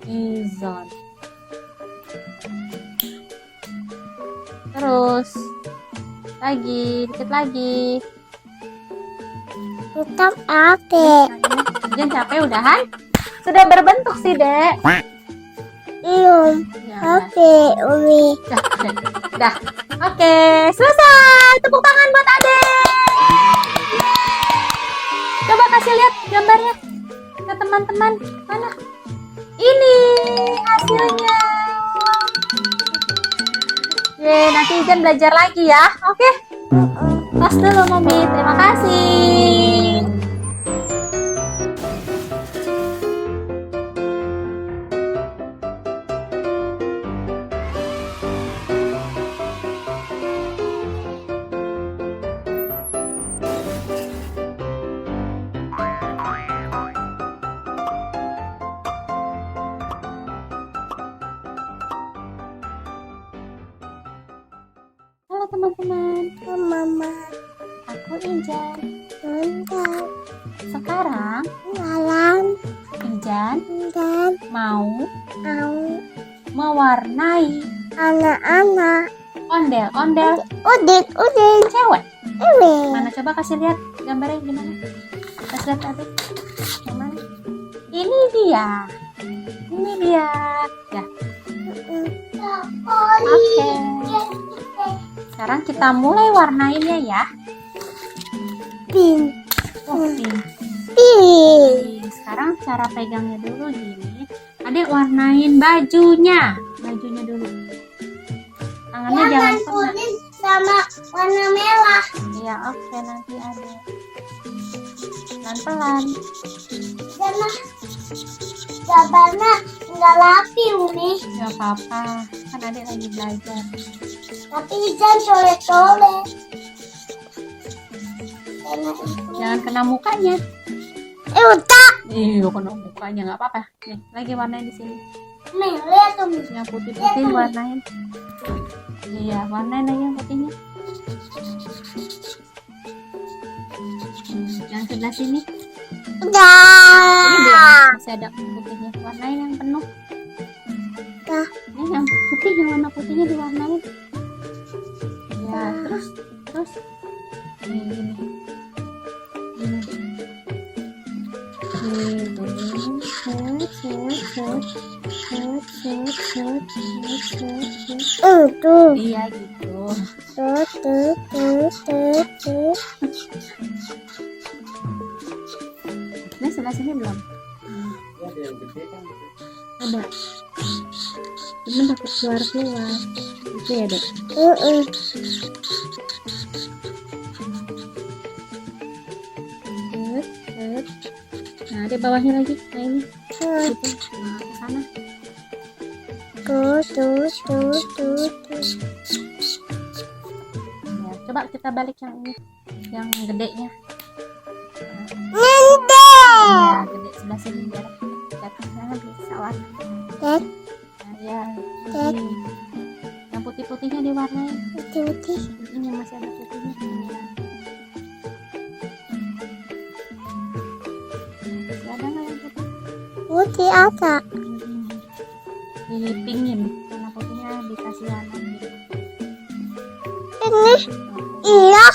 Izon. Terus lagi, dikit lagi. Tetap apa? Jangan capek udahan. Sudah berbentuk sih, Dek. Belum. Ya, Apa? Umi. Dah. Oke, selesai. Tepuk tangan buat Adek. Coba kasih lihat gambarnya ke teman-teman. Mana? Ini hasilnya. Nanti Ijan belajar lagi ya. Oke. Tos dulu, Mami. Terima kasih. Halo teman-teman, Mama. aku Ijan. Nonton. Sekarang Malam. Ijan Dan mau mau mewarnai anak-anak. ondel-ondel Udik. cewek. Ini. Mana coba kasih lihat gambarnya gimana? Kasih lihat tadi. Yang mana? Ini dia. Ini dia. Ya. Oke. Sekarang kita mulai warnainnya ya. Pink. Oh, pink. Pink. Sekarang cara pegangnya dulu gini. Adek warnain bajunya. Bajunya dulu. Tangannya jangan kena. Sama warna merah. Iya, oke, nanti adek. Pelan-pelan. Sama gambarnya nggak rapi Umi. Gak apa-apa. Kan adek lagi belajar. Tapi Ijan colek-colek. Karena itu. Jangan kena mukanya. Udah. Iya, kena mukanya nggak apa-apa. Nih, lagi warnain di sini. Nih, lihat Umi. Yang putih-putih warnain. Iya, warnain aja yang putihnya. Yang sebelah sini. Ini belum, Udah. masih ada putihnya. Warnain yang penuh. Udah. Ini yang putih, yang warna putihnya diwarnain. Ya, terus. Ini. Tuh. Iya gitu. Tuh. Nah, sebelah sini belum. Ada. Cuman takut keluar. Itu ya, Dek. Set. Nah, di bawahnya lagi. Nah, ini. Gitu. Nah, ke sana. Tuh. Ya, coba kita balik yang ini. Yang gedenya. Nende. Nah, gede sebelah sini biar jatuhnya bisa warna. Tet. Nah, ya. Ini. Yang putih-putihnya diwarnain. Putih. Ini masih ada putihnya. Masih ada nggak yang putih? Putih apa? Dipingin. Warna putihnya dikasih warna gitu. Ini. Iya.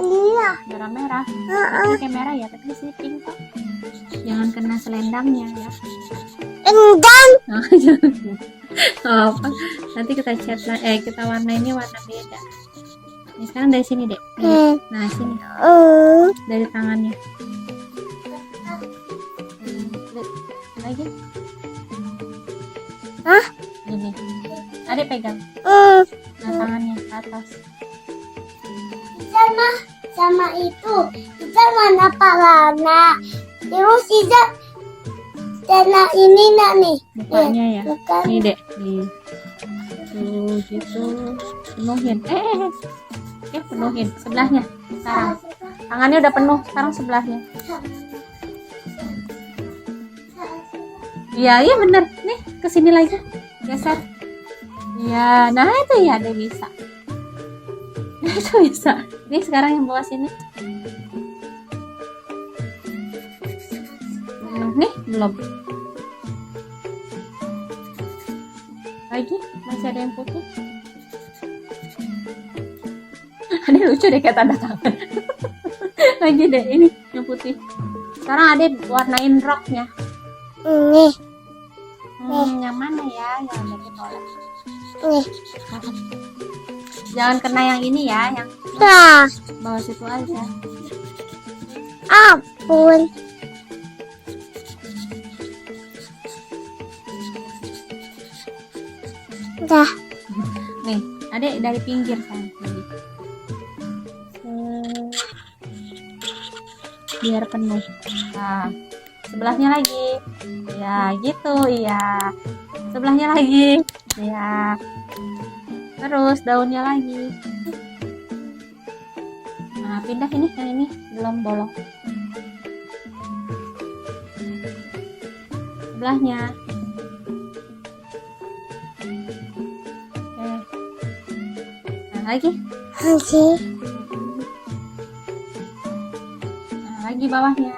Iya. Merah-merah. Ini kayak merah ya, tapi sih pink kok. Jangan kena selendangnya ya. Endan. Oh, jangan. Oh, apa? Nanti kita kita warnainnya warna beda. Ini sekarang dari sini, Dek. Nih. Nah, sini. Dari tangannya. Lihat. Lagi. Hah? Ini. Adek pegang. Nah, tangannya ke atas. Sama itu Ijan mana palana. Terus Ijan warna ini nak nih. Mukanya ya. Bukan. Nih, Dek. Nih. Tuh, gitu. Penuhin. Penuhin. Sebelahnya. Sekarang. Tangannya udah penuh. Sekarang sebelahnya. Iya bener. Nih, kesini lagi. Geser. Iya, nah itu ya ada bisa. Itu bisa. Ini sekarang yang bawah sini. Nih, belum. Lagi masih ada yang putih. Ada lucu deh kayak tanda tangan. Lagi deh ini yang putih. Sekarang ada warnain roknya. Nih. Yang mana ya? Yang dari tolak. Nih. Jangan kena yang ini ya, yang Dah. bawah situ aja. Ampun. Dah. Nih, adek dari pinggir kan. Biar penuh. Nah, sebelahnya lagi. Ya, gitu. Iya. Sebelahnya lagi. Ya. Terus daunnya lagi. Nah, pindah ini yang ini belum bolong. Sebelahnya. Oke. Nah, lagi. Nah, lagi bawahnya.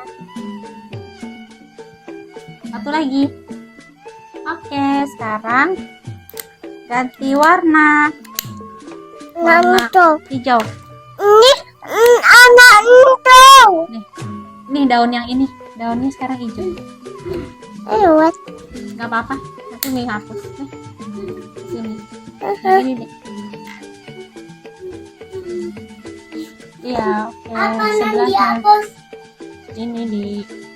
Satu lagi. Oke, sekarang ganti warna. Warna hijau. Ini anak itu. Nih daun yang ini. Daunnya sekarang hijau. What? Gak apa-apa. Nanti nih hapus. Sini. Yang ini deh. Iya, oke. Apa yang Sebelahnya. dihapus? Ini di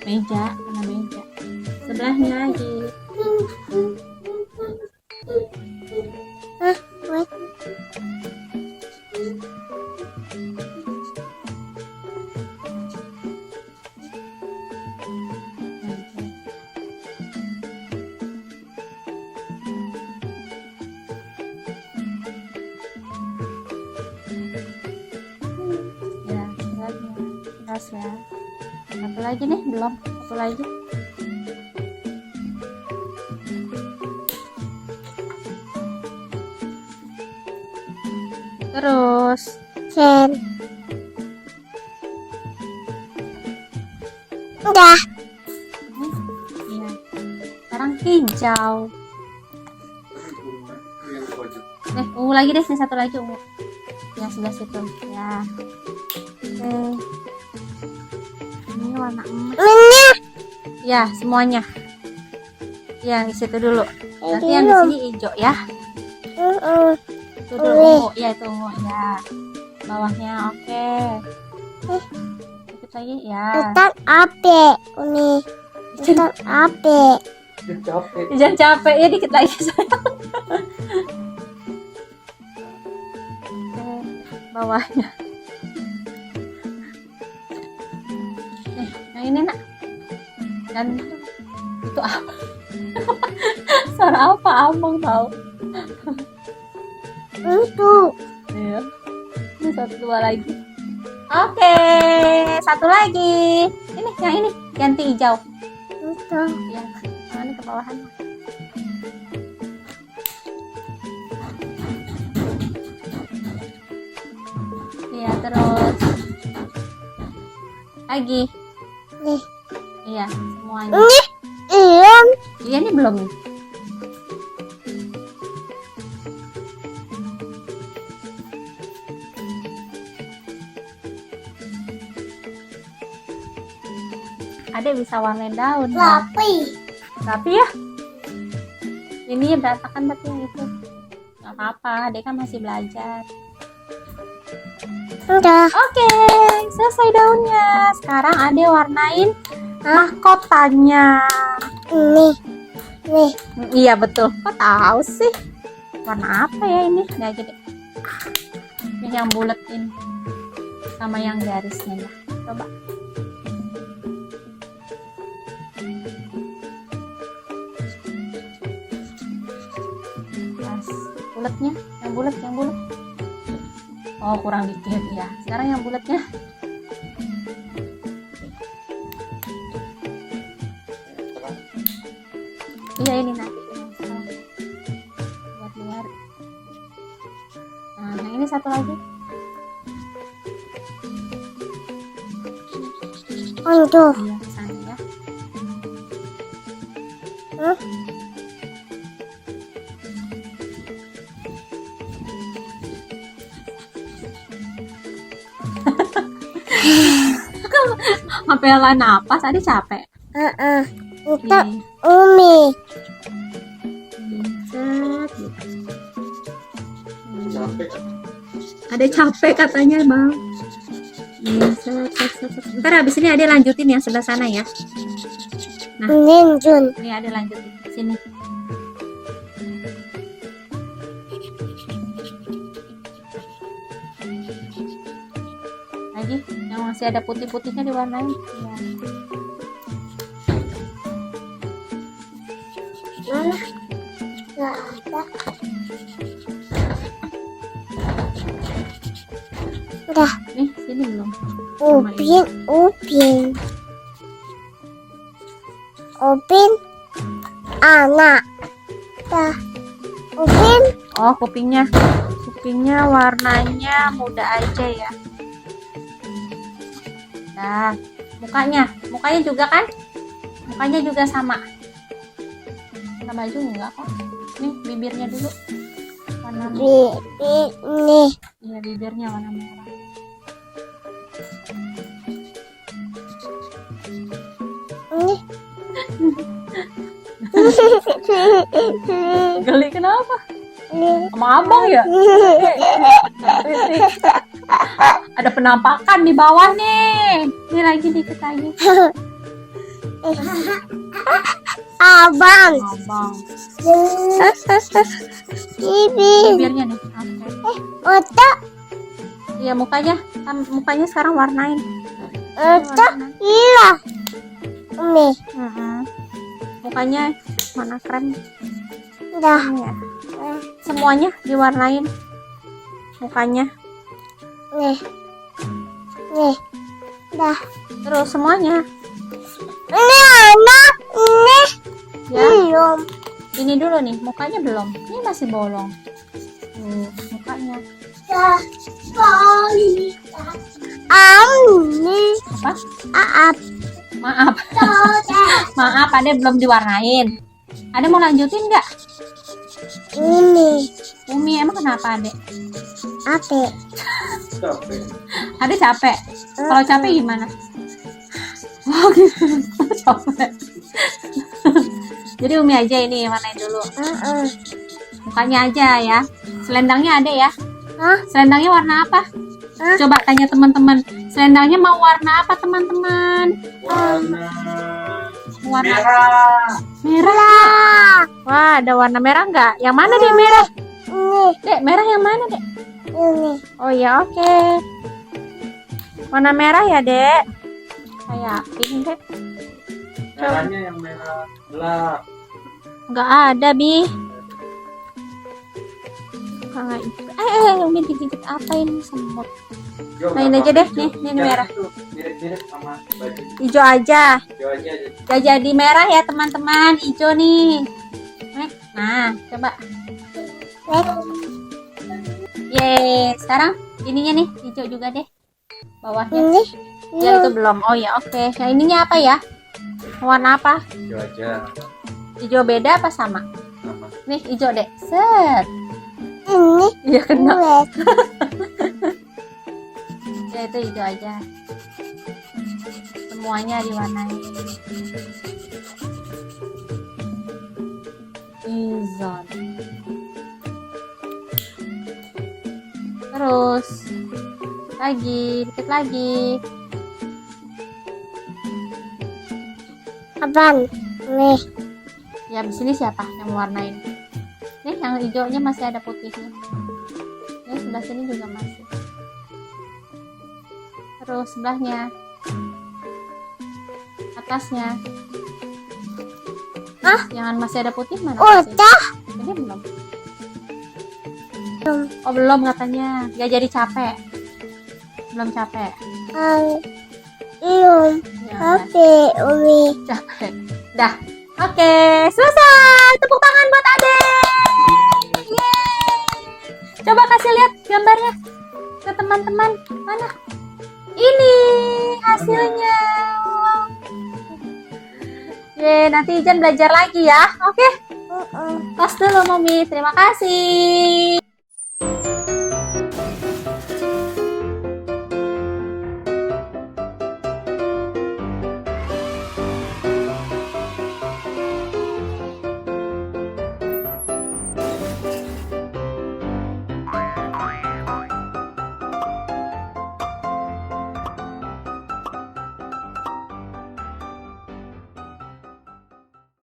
meja, kena meja. Sebelahnya lagi. What? Ya, sebelahnya. Terus ya. Satu lagi nih, belum. Satu lagi. Terus Ken. Udah. iya. Sekarang hijau. Ungu lagi deh, nih satu lagi ungu. Yang sebelah situ. Ya. Oke. Ini warna emas. Ini. Ya, semuanya. Ya, di situ dulu. Nanti yang di sini hijau ya. Itu dulu ungu. Ya, itu ungu ya. Bawahnya oke. Dikit lagi ya. Ntar ape. Ini. Ntar ape. Jangan capek ya, dikit lagi sayang. Oke, bawahnya. Yang ini nak. Dan itu apa? Suara apa abang tahu? Itu. Iya. Ini satu dua lagi. Oke, satu lagi. Ini yang ini ganti hijau. Itu. Ya, ini ke bawahan. Iya, terus lagi. Nih. Iya, semuanya. Ini. Iya. Iya, ini belum nih. Adek bisa warnain daun ya. Tapi ya ini berantakan tapi yang itu nggak apa-apa, adek kan masih belajar. Udah. Oke, selesai daunnya. Sekarang adek warnain mahkotanya. Nih. Nih. Iya betul, kok tahu sih warna apa ya ini? Nggak aja deh, ini yang buletin sama yang garisnya ya. Coba. Bulatnya, yang bulat. Oh, kurang dikit ya. Sekarang yang bulatnya. Iya, ini nanti buat luar. Nah, yang ini satu lagi. Oh, itu. Iya, kesana ya. Bella napas, Ade capek. Untuk Umi. Set, gitu. Ade capek katanya bang. Set. Ntar habis ini Ade lanjutin yang sebelah sana ya. Nah, Ninjun. ini Ade lanjutin sini. Lagi yang masih ada putih-putihnya diwarnain. Ya. Mana? Nggak ada. Udah. Nih, sini belum. Upin anak. Dah. Upin Oh, kupingnya warnanya muda aja ya. Nah, mukanya juga kan? Mukanya juga sama baju enggak kok. Nih bibirnya dulu warna nih. Iya, bibirnya warna merah. Nih. Geli kenapa? Nih. Sama abang ya? Ada penampakan di bawah nih. Ini lagi dikit lagi. Abang. Abang. Bibi. Bibirnya nih. Oke. Otak. Iya, mukanya sekarang warnain. Otak. Iya. Umi. Mukanya mana krem? Dah. Ya. Semuanya diwarnain mukanya. Nih. Dah. Terus semuanya. Ini anak. Ini. Ya. Belum. Ini dulu nih, mukanya belum. Ini masih bolong. Mukanya. Dah. Ini. Apa? Aap. Maaf. Maaf, Ade belum diwarnain. Ade mau lanjutin nggak? Ini. Umi, emang kenapa Ade? Apa? Ade capek. Kalau capek gimana? Oh gitu. Capek. Jadi Umi aja ini warnain dulu. Mukanya aja ya. Selendangnya ada ya? Hah? Selendangnya warna apa? Coba tanya teman-teman. Selendangnya mau warna apa teman-teman? Warna merah. Wah, ada warna merah nggak? Yang mana deh merah? Ini. Dek, merah yang mana dek? Ini. Oh ya, oke. Warna merah ya dek. Kayak pink dek. Merahnya yang merah gelap. Nggak ada bi. Kayak Umi digigit apa ini semut? Main aja deh, nih merah. Mirip-mirip sama baju. Hijau aja. Hijau aja. Gak jadi merah ya teman-teman, hijau nih. Nah, coba. Yeay, sekarang ininya nih hijau juga deh. Bawahnya. Ini. Ya itu belum. Oh ya, oke. Nah, ininya apa ya? Warna apa? Hijau aja. Hijau beda apa sama? Sama. Nih hijau deh. Set. Ini. Iya kena. Buat. Ya itu hijau aja. Semuanya diwarnai. Izon. Terus lagi, dikit lagi. Abang. Nih. Ya di sini siapa yang warnain? Nih yang hijaunya masih ada putihnya. Ini sebelah sini juga masih. Terus sebelahnya, atasnya. Yang masih ada putih mana? Udah. Ini belum. Oh belum katanya. Ya jadi capek. Belum capek. Belum. Ya, Oke, Umi. capek. Dah. Oke, selesai. Tepuk tangan buat Ade. Yeay. Coba kasih lihat gambarnya ke teman-teman. Mana? Ini hasilnya. Yeay, nanti Ijan belajar lagi ya. Oke. Tos dulu Mami. Terima kasih.